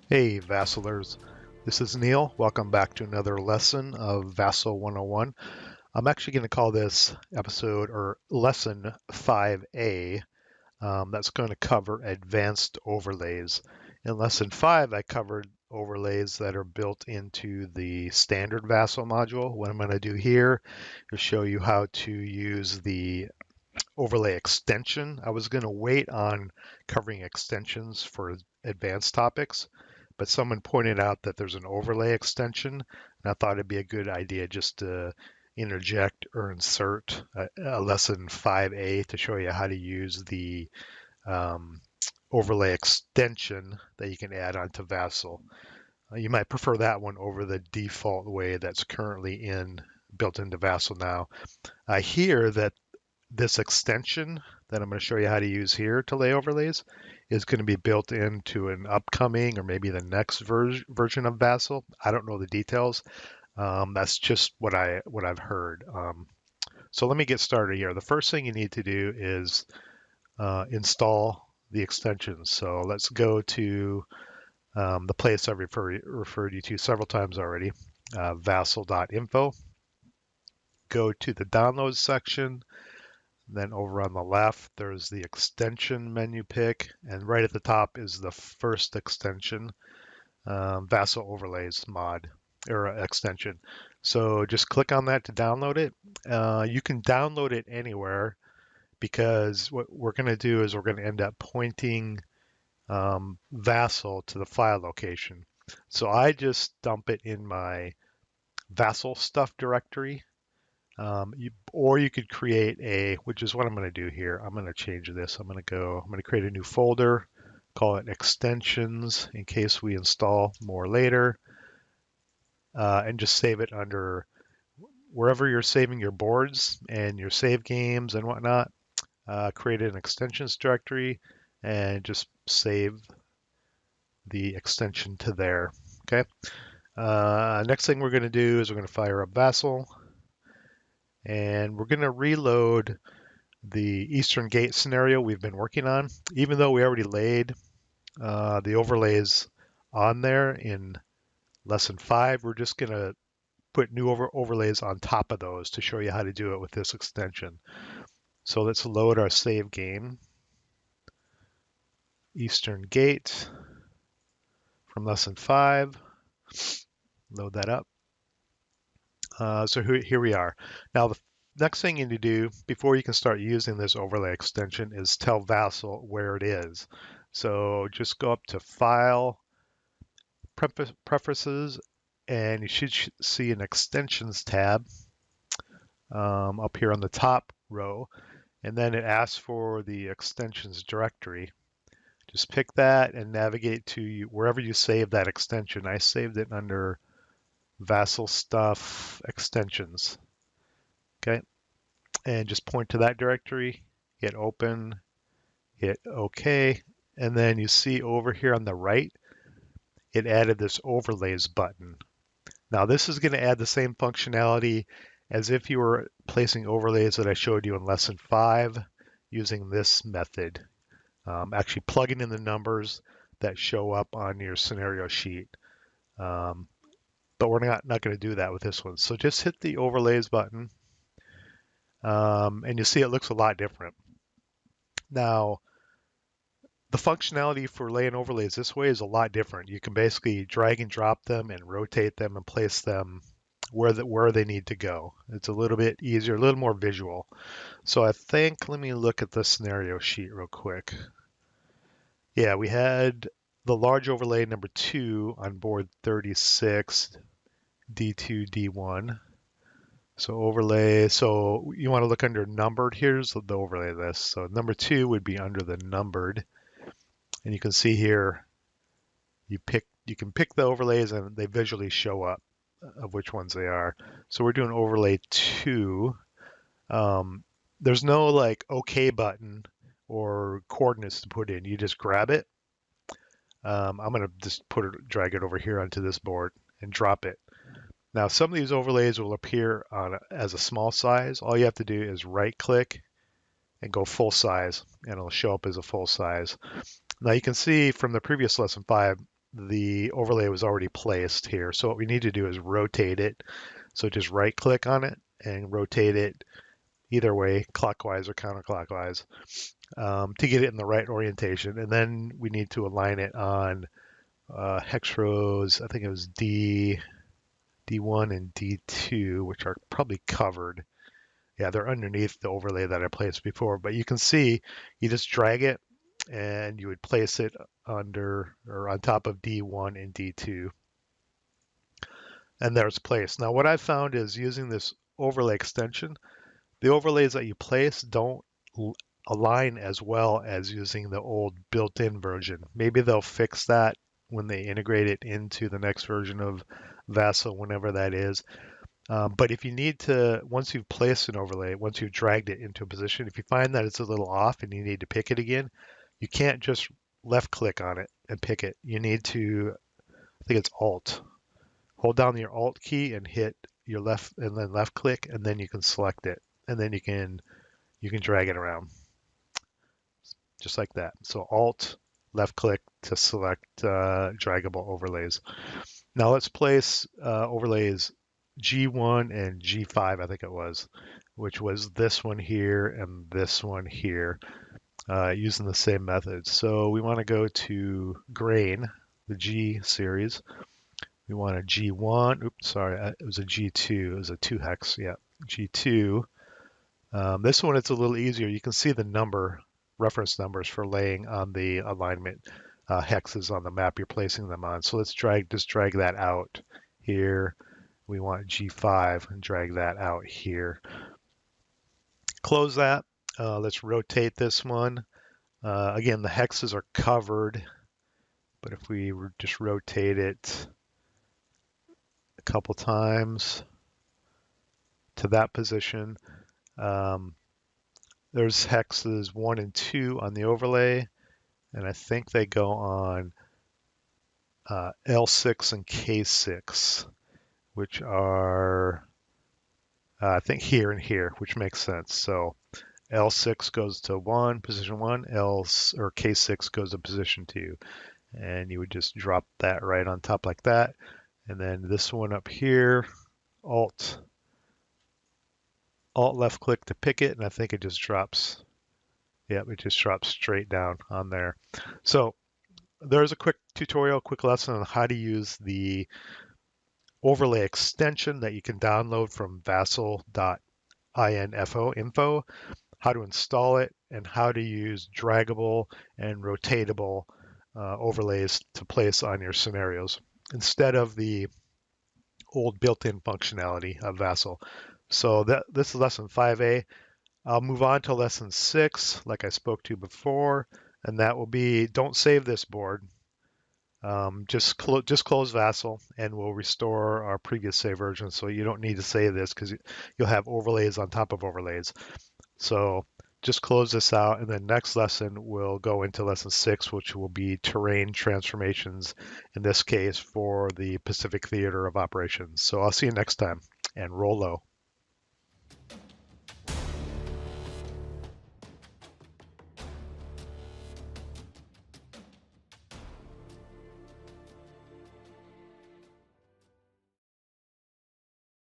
Hey VASSLers, this is Neil. Welcome back to another lesson of VASSL 101. I'm actually going to call this episode or lesson 5A. That's going to cover advanced overlays. In lesson 5, I covered overlays that are built into the standard VASSL module. What I'm going to do here is show you how to use the overlay extension. I was going to wait on covering extensions for advanced topics, but someone pointed out that there's an overlay extension, and I thought it'd be a good idea just to interject or insert a lesson 5A to show you how to use the um, overlay extension that you can add onto VASSL. You might prefer that one over the default way that's currently built into VASSL now. I hear that this extension that I'm going to show you how to use here to lay overlays is going to be built into an upcoming or maybe the next version of VASSL. I don't know the details. That's just what I've heard. So let me get started here. The first thing you need to do is install the extensions. So let's go to the place I've referred you to several times already, vassal.info. Go to the downloads section. Then over on the left, there's the extension menu pick, and right at the top is the first extension, VASSL Overlays mod or extension. So just click on that to download it. You can download it anywhere because what we're going to do is we're going to end up pointing VASSL to the file location. So I just dump it in my VASSL stuff directory. Or you could create which is what I'm going to do here. I'm going to change this. I'm going to create a new folder, call it extensions in case we install more later, and just save it under wherever you're saving your boards and your save games and whatnot. Create an extensions directory and just save the extension to there. Okay. Next thing we're going to do is we're going to fire up VASSL. And we're going to reload the Eastern Gate scenario we've been working on. Even though we already laid the overlays on there in lesson 5, we're just going to put new overlays on top of those to show you how to do it with this extension. So let's load our save game, Eastern Gate from lesson 5. Load that up. So here we are. Now the next thing you need to do before you can start using this overlay extension is tell VASSL where it is. So just go up to File, Preferences, and you should see an Extensions tab up here on the top row. And then it asks for the extensions directory. Just pick that and navigate to wherever you save that extension. I saved it under VASSL stuff extensions. Okay, and just point to that directory, hit open, hit OK, and then you see over here on the right, it added this overlays button. Now this is going to add the same functionality as if you were placing overlays that I showed you in lesson 5 using this method, actually plugging in the numbers that show up on your scenario sheet. But we're not going to do that with this one. So just hit the overlays button, and you see it looks a lot different. Now, the functionality for laying overlays this way is a lot different. You can basically drag and drop them and rotate them and place them where they need to go. It's a little bit easier, a little more visual. So I think, let me look at the scenario sheet real quick. Yeah, we had the large overlay number 2 on board 36, D2, D1. So overlay, so you want to look under numbered. Here's the overlay list. So number 2 would be under the numbered. And you can see here, you can pick the overlays and they visually show up of which ones they are. So we're doing overlay 2. There's no like OK button or coordinates to put in. You just grab it. I'm going to just drag it over here onto this board and drop it. Now, some of these overlays will appear as a small size. All you have to do is right click and go full size, and it'll show up as a full size. Now you can see from the previous lesson 5, the overlay was already placed here. So what we need to do is rotate it. So just right click on it and rotate it either way, clockwise or counterclockwise, to get it in the right orientation. And then we need to align it on hex rows, I think it was D1 and D2, which are probably covered. Yeah, they're underneath the overlay that I placed before, but you can see you just drag it and you would place it under or on top of D1 and D2. And there's place. Now, what I found is using this overlay extension, the overlays that you place don't align as well as using the old built-in version. Maybe they'll fix that when they integrate it into the next version of VASSAL, whenever that is. But if you need to, once you've placed an overlay, once you've dragged it into a position, if you find that it's a little off and you need to pick it again, you can't just left click on it and pick it. You need to, I think it's Alt. Hold down your Alt key and hit your left and then left click, and then you can select it. And then you can drag it around just like that. So Alt, left click to select draggable overlays. Now let's place overlays G1 and G5, I think it was, which was this one here and this one here, using the same method. So we want to go to grain, the G series. We want a G1. Oops, sorry, it was a G2. It was a 2 hex. Yeah, G2. This one, it's a little easier. You can see the reference numbers for laying on the alignment hexes on the map you're placing them on. So let's just drag that out here. We want G5 and drag that out here. Close that. Let's rotate this one. Again, the hexes are covered, but if we just rotate it a couple times to that position, there's hexes 1 and 2 on the overlay, and I think they go on L6 and K6, which are, I think, here and here, which makes sense. So L6 goes to position 1, or K6 goes to position 2. And you would just drop that right on top like that. And then this one up here, Alt left click to pick it, and I think it just drops. Yep, it just drops straight down on there. So there's a quick tutorial, quick lesson on how to use the overlay extension that you can download from vassal.info, how to install it, and how to use draggable and rotatable overlays to place on your scenarios instead of the old built-in functionality of VASSAL. So this is lesson 5A. I'll move on to lesson 6, like I spoke to before, and that will be don't save this board. Just close VASSAL, and we'll restore our previous save version. So you don't need to save this because you'll have overlays on top of overlays. So just close this out, and then next lesson we'll go into lesson 6, which will be terrain transformations, in this case for the Pacific Theater of Operations. So I'll see you next time, and roll low.